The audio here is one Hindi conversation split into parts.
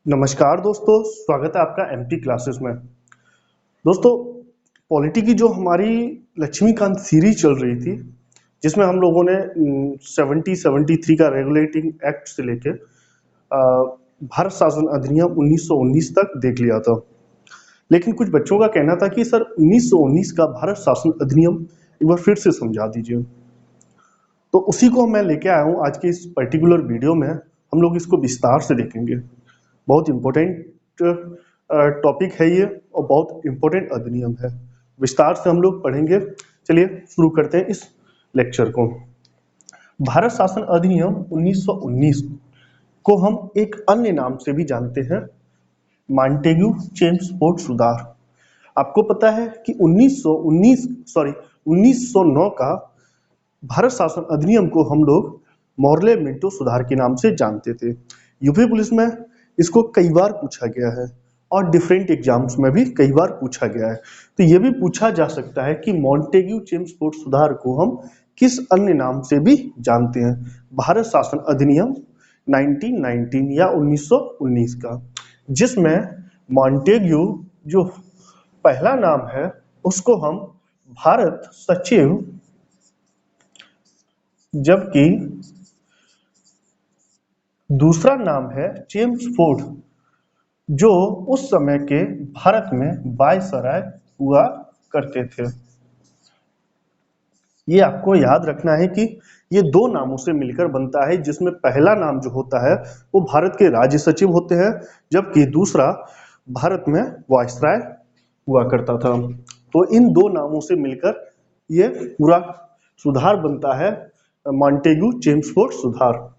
नमस्कार दोस्तों, स्वागत है आपका एमपी क्लासेस में। दोस्तों, पॉलिटी की जो हमारी लक्ष्मीकांत सीरीज चल रही थी, जिसमें हम लोगों ने 70-73 का रेगुलेटिंग एक्ट से लेके भारत शासन अधिनियम 1919 तक देख लिया था। लेकिन कुछ बच्चों का कहना था कि सर 1919 का भारत शासन अधिनियम एक बार फिर से समझा दीजिए। तो उसी को मैं लेके आया हूँ आज के इस पर्टिकुलर वीडियो में। हम लोग इसको विस्तार से देखेंगे। बहुत इम्पोर्टेंट टॉपिक है ये और बहुत इम्पोर्टेंट अधिनियम है। विस्तार से हम लोग पढ़ेंगे। चलिए शुरू करते हैं इस लेक्चर को। भारत शासन अधिनियम 1919 को हम एक अन्य नाम से भी जानते हैं, मॉन्टेग्यू चेम्सफोर्ड सुधार। आपको पता है कि 1909 का भारत शासन अधिनियम को हम लोग मॉर्ले मिंटो सुधार के नाम से जानते थे। यूपी पुलिस में इसको कई बार पूछा गया है और डिफरेंट एग्जाम्स में भी कई बार पूछा गया है। तो ये भी पूछा जा सकता है कि मॉन्टेग्यू चेम्सफोर्ड सुधार को हम किस अन्य नाम से भी जानते हैं। भारत शासन अधिनियम 1919 या 1919 का, जिसमें मॉन्टेग्यू जो पहला नाम है उसको हम भारत सचिव, जबकि दूसरा नाम है चेम्सफोर्ड, जो उस समय के भारत में वायसराय हुआ करते थे। ये आपको याद रखना है कि ये दो नामों से मिलकर बनता है, जिसमें पहला नाम जो होता है वो भारत के राज्य सचिव होते हैं, जबकि दूसरा भारत में वायसराय हुआ करता था। तो इन दो नामों से मिलकर ये पूरा सुधार बनता है, मॉन्टेग्यू चेम्सफोर्ड सुधार।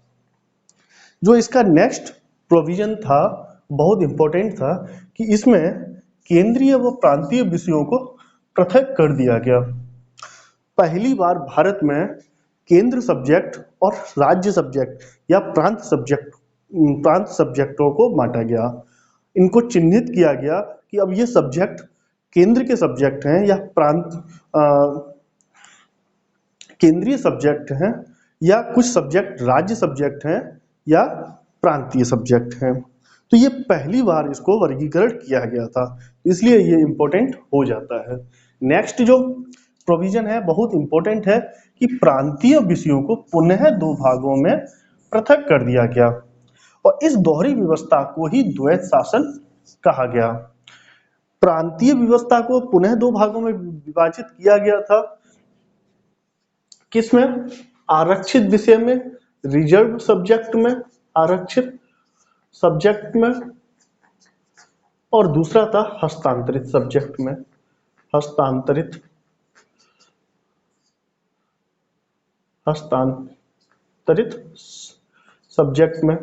जो इसका नेक्स्ट प्रोविजन था, बहुत इंपॉर्टेंट था कि इसमें केंद्रीय व प्रांतीय विषयों को पृथक कर दिया गया। पहली बार भारत में केंद्र सब्जेक्ट और राज्य सब्जेक्ट या प्रांत सब्जेक्टों को बांटा गया। इनको चिन्हित किया गया कि अब ये सब्जेक्ट केंद्र के सब्जेक्ट हैं या केंद्रीय सब्जेक्ट हैं, या कुछ सब्जेक्ट राज्य सब्जेक्ट हैं या प्रांतीय सब्जेक्ट हैं। तो ये पहली बार इसको वर्गीकरण किया गया था, इसलिए ये इंपॉर्टेंट हो जाता है। नेक्स्ट जो प्रोविजन है बहुत इंपॉर्टेंट है कि प्रांतीय विषयों को पुनः दो भागों में पृथक कर दिया गया और इस दोहरी व्यवस्था को ही द्वैत शासन कहा गया। प्रांतीय व्यवस्था को पुनः दो भागों में विभाजित किया गया था। किसमें? आरक्षित विषय में, रिजर्व सब्जेक्ट में, आरक्षित सब्जेक्ट में, और दूसरा था हस्तांतरित सब्जेक्ट में, हस्तांतरित सब्जेक्ट में।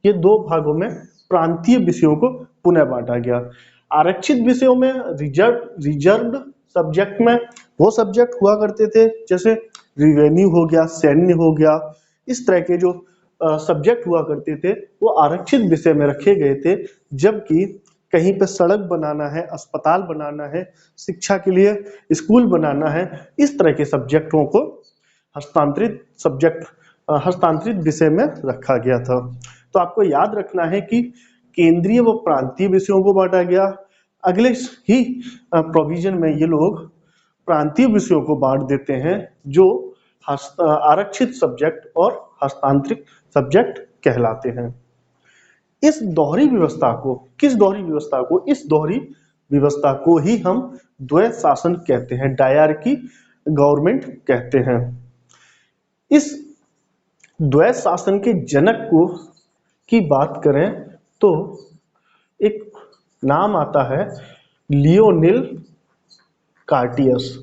ये दो भागों में प्रांतीय विषयों को पुनः बांटा गया। आरक्षित विषयों में रिजर्व सब्जेक्ट में वो सब्जेक्ट हुआ करते थे जैसे रिवेन्यू हो गया, सैन्य हो गया, इस तरह के जो सब्जेक्ट हुआ करते थे वो आरक्षित विषय में रखे गए थे। जबकि कहीं पे सड़क बनाना है, अस्पताल बनाना है, शिक्षा के लिए स्कूल बनाना है, इस तरह के सब्जेक्टों को हस्तांतरित विषय में रखा गया था। तो आपको याद रखना है कि केंद्रीय व प्रांतीय विषयों को बांटा गया। अगले ही प्रोविजन में ये लोग प्रांतीय विषयों को बांट देते हैं, जो आरक्षित सब्जेक्ट और हस्तांतरित सब्जेक्ट कहलाते हैं। इस दोहरी व्यवस्था को, किस दोहरी व्यवस्था को? इस दोहरी व्यवस्था को ही हम द्वैत शासन कहते हैं, डायरकी गवर्नमेंट कहते हैं। इस द्वैत शासन के जनक को की बात करें तो एक नाम आता है लियोनिल कार्टियस।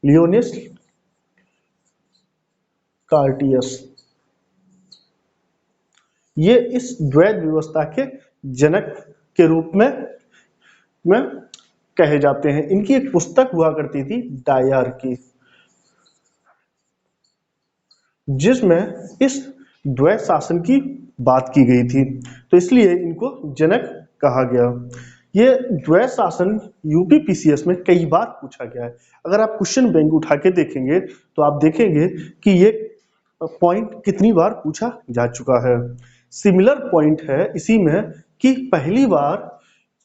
लियोनिस कार्टियस ये इस द्वैत व्यवस्था के जनक के रूप में कहे जाते हैं। इनकी एक पुस्तक हुआ करती थी डायरकी, जिसमें इस द्वैत शासन की बात की गई थी, तो इसलिए इनको जनक कहा गया। ये द्वैत शासन यूपी पीसीएस में कई बार पूछा गया है। अगर आप क्वेश्चन बैंक उठा के देखेंगे तो आप देखेंगे कि ये पॉइंट कितनी बार पूछा जा चुका है। सिमिलर पॉइंट है इसी में कि पहली बार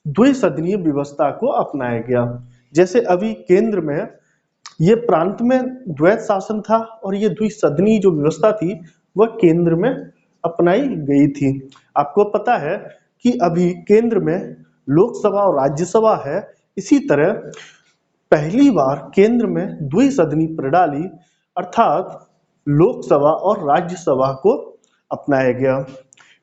द्विसदनीय व्यवस्था को अपनाया गया। जैसे अभी केंद्र में ये प्रांत में द्वैत शासन था और ये द्विसदनीय जो व्यवस्था थी वह केंद्र में अपनाई गई थी। आपको पता है कि अभी केंद्र में लोकसभा और राज्यसभा है, इसी तरह पहली बार केंद्र में द्विसदनीय प्रणाली अर्थात लोकसभा और राज्यसभा को अपनाया गया।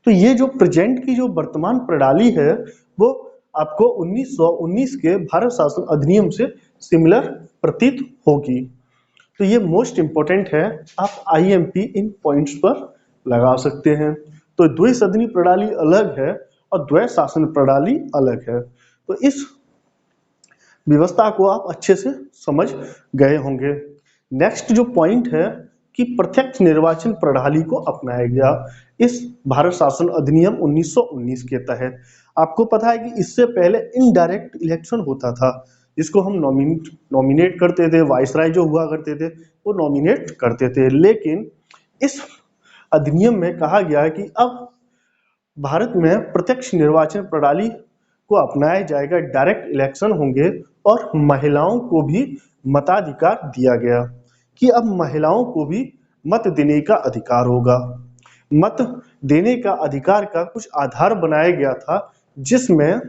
तो ये जो प्रेजेंट की जो वर्तमान प्रणाली है वो आपको 1919 के भारत शासन अधिनियम से सिमिलर प्रतीत होगी। तो ये मोस्ट इंपॉर्टेंट है, आप आईएमपी इन पॉइंट्स पर लगा सकते हैं। तो द्विसदनीय प्रणाली अलग है और द्वैत शासन प्रणाली अलग है। तो इस व्यवस्था को आप अच्छे से समझ गए होंगे। नेक्स्ट जो पॉइंट है कि प्रत्यक्ष निर्वाचन प्रणाली को अपनाया गया इस भारत शासन अधिनियम 1919 के तहत। आपको पता है कि इससे पहले इनडायरेक्ट इलेक्शन होता था, जिसको हम नॉमिनेट करते थे, वाइसराय जो हुआ करते थे वो नॉमिनेट करते थे। लेकिन इस अधिनियम में कहा गया है कि अब भारत में प्रत्यक्ष निर्वाचन प्रणाली को अपनाया जाएगा, डायरेक्ट इलेक्शन होंगे और महिलाओं को भी मताधिकार दिया गया कि अब महिलाओं को भी मत देने का अधिकार होगा। मत देने का अधिकार का कुछ आधार बनाया गया था जिसमें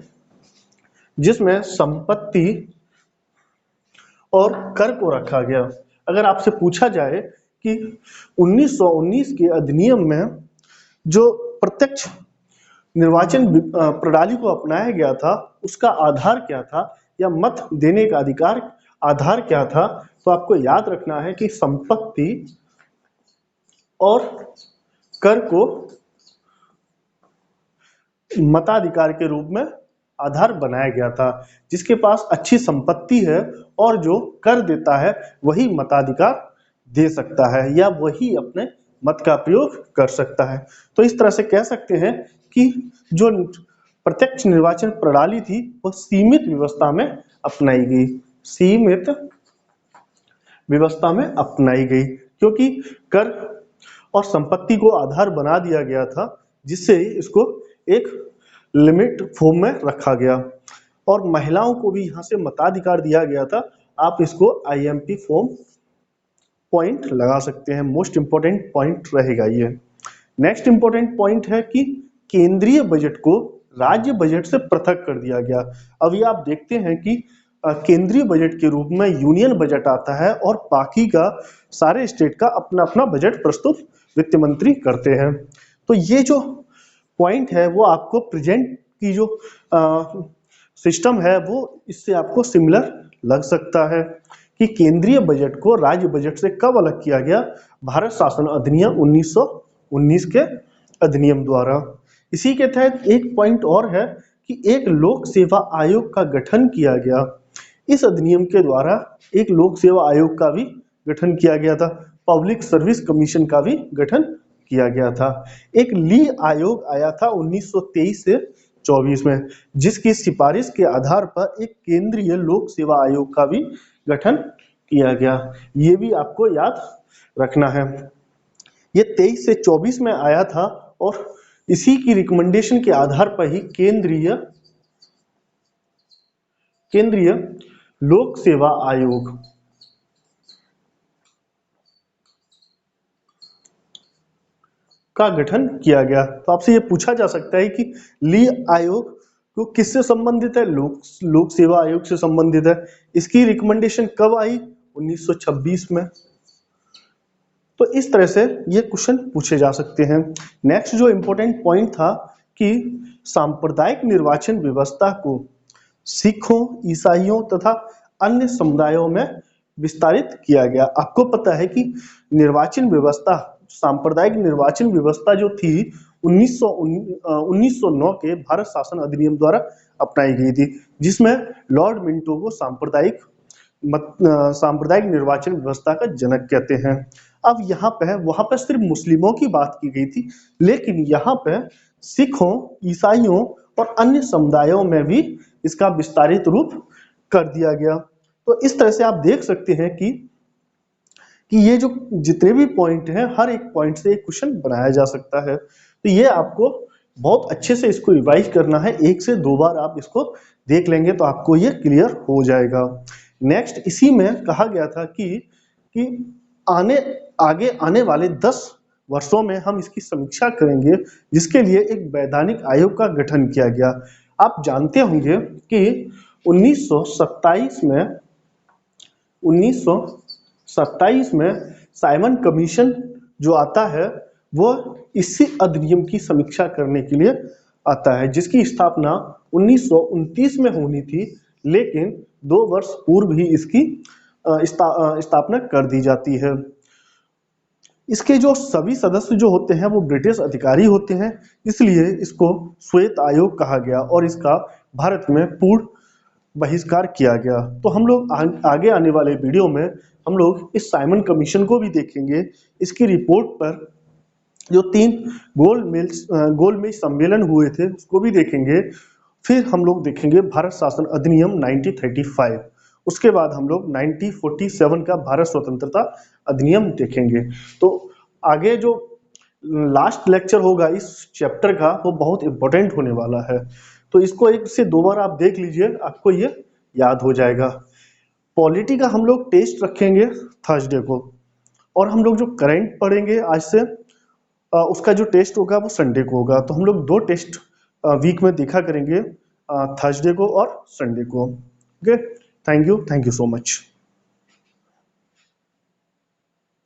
संपत्ति और कर को रखा गया। अगर आपसे पूछा जाए कि 1919 के अधिनियम में जो प्रत्यक्ष निर्वाचन प्रणाली को अपनाया गया था उसका आधार क्या था या मत देने का अधिकार आधार क्या था, तो आपको याद रखना है कि संपत्ति और कर को मताधिकार के रूप में आधार बनाया गया था। जिसके पास अच्छी संपत्ति है और जो कर देता है वही मताधिकार दे सकता है या वही अपने मत का प्रयोग कर सकता है। तो इस तरह से कह सकते हैं कि जो प्रत्यक्ष निर्वाचन प्रणाली थी वह सीमित व्यवस्था में अपनाई गई, सीमित व्यवस्था में अपनाई गई, क्योंकि कर और संपत्ति को आधार बना दिया गया था, जिससे इसको एक लिमिट फॉर्म में रखा गया और महिलाओं को भी यहाँ से मताधिकार दिया गया था। आप इसको आईएमपी फॉर्म पॉइंट लगा सकते हैं, मोस्ट इंपॉर्टेंट पॉइंट रहेगा ये। नेक्स्ट इंपॉर्टेंट पॉइंट है कि केंद्रीय बजट को राज्य बजट से पृथक कर दिया गया। अभी आप देखते हैं कि केंद्रीय बजट के रूप में यूनियन बजट आता है और बाकी का सारे स्टेट का अपना अपना बजट प्रस्तुत वित्त मंत्री करते हैं। तो ये जो पॉइंट है वो आपको प्रेजेंट की जो सिस्टम है वो इससे आपको सिमिलर लग सकता है कि केंद्रीय बजट को राज्य बजट से कब अलग किया गया, भारत शासन अधिनियम 1919 के अधिनियम द्वारा। इसी के तहत एक पॉइंट और है कि एक लोक सेवा आयोग का गठन किया गया। इस अधिनियम के द्वारा एक लोक सेवा आयोग का भी गठन किया गया था, पब्लिक सर्विस कमीशन का भी गठन किया गया था। एक ली आयोग आया था 1923 से 24 में, जिसकी सिफारिश के आधार पर एक केंद्रीय लोक सेवा आयोग का भी गठन किया गया। ये भी आपको याद रखना है। ये 23 से 24 में आया था और इसी की रिकमेंडेशन के आधार पर ही केंद्रीय लोक सेवा आयोग का गठन किया गया। तो आपसे ये पूछा जा सकता है कि ली आयोग तो किससे संबंधित है, लोक सेवा आयोग से संबंधित है। इसकी रिकमेंडेशन कब आई, 1926 में। तो इस तरह से ये क्वेश्चन पूछे जा सकते हैं। नेक्स्ट जो इंपॉर्टेंट पॉइंट था कि सांप्रदायिक निर्वाचन व्यवस्था को सिखों, ईसाइयों तथा अन्य समुदायों में विस्तारित किया गया। आपको पता है कि निर्वाचन व्यवस्था, सांप्रदायिक निर्वाचन व्यवस्था जो थी 1909 के भारत शासन अधिनियम द्वारा अपनाई गई थी, जिसमें लॉर्ड मिंटो को सांप्रदायिक निर्वाचन व्यवस्था का जनक कहते हैं। अब यहाँ पे वहां पर सिर्फ मुस्लिमों की बात की गई थी, लेकिन यहाँ पे सिखों, ईसाइयों और अन्य समुदायों में भी इसका विस्तारित रूप कर दिया गया। तो इस तरह से आप देख सकते हैं कि कि ये जो जितने भी पॉइंट हैं हर एक पॉइंट से एक क्वेश्चन बनाया जा सकता है। तो ये आपको बहुत अच्छे से इसको रिवाइज करना है, 1 से 2 बार आप इसको देख लेंगे तो आपको ये क्लियर हो जाएगा। नेक्स्ट इसी में कहा गया था कि आने आगे आने वाले 10 वर्षों में हम इसकी समीक्षा करेंगे, जिसके लिए एक वैधानिक आयोग का गठन किया गया। आप जानते होंगे कि 1927 में 1927 में साइमन कमीशन जो आता है वो इसी अधिनियम की समीक्षा करने के लिए आता है, जिसकी स्थापना 1929 में होनी थी, लेकिन 2 वर्ष पूर्व ही इसकी स्थापना कर दी जाती है। इसके जो सभी सदस्य जो होते हैं वो ब्रिटिश अधिकारी होते हैं, इसलिए इसको श्वेत आयोग कहा गया और इसका भारत में पूर्ण बहिष्कार किया गया। तो हम लोग आगे आने वाले वीडियो में हम लोग इस साइमन कमीशन को भी देखेंगे, इसकी रिपोर्ट पर जो 3 गोलमेज सम्मेलन हुए थे उसको भी देखेंगे। फिर हम लोग देखेंगे भारत शासन अधिनियम 1935, उसके बाद हम लोग 1947 का भारत स्वतंत्रता अधिनियम देखेंगे। तो आगे जो लास्ट लेक्चर होगा इस चैप्टर का वो बहुत इंपॉर्टेंट होने वाला है, तो इसको 1 से 2 बार आप देख लीजिए, आपको ये याद हो जाएगा। पॉलिटी का हम लोग टेस्ट रखेंगे थर्सडे को, और हम लोग जो करंट पढ़ेंगे आज से उसका जो टेस्ट होगा वो संडे को होगा। तो हम लोग 2 टेस्ट वीक में देखा करेंगे, थर्सडे को और संडे को। Okay, thank you so much.